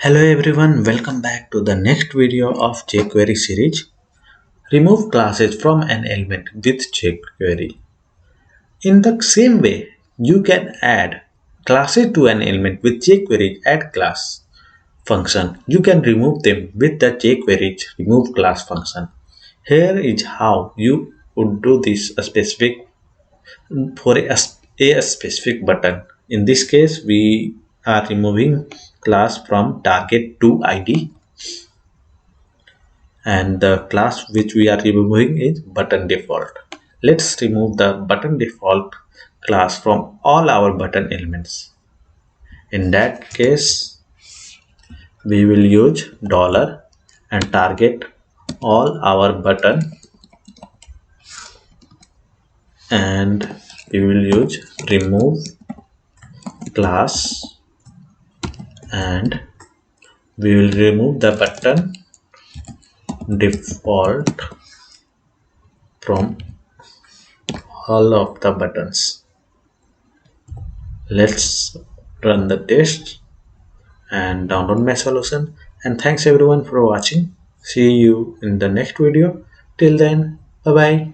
Hello everyone, welcome back to the next video of jQuery series. Remove classes from an element with jQuery. In the same way, you can add classes to an element with jQuery add class function. You can remove them with the jQuery remove class function. Here is how you would do this for a specific button. In this case, we are removing class from target to ID, and the class which we are removing is button default. Let's remove the button default class from all our button elements. In that case, we will use dollar and target all our button, and we will use remove class, and we will remove the button default from all of the buttons. Let's run the test and download my solution. And thanks everyone for watching. See you in the next video. Till then, bye bye.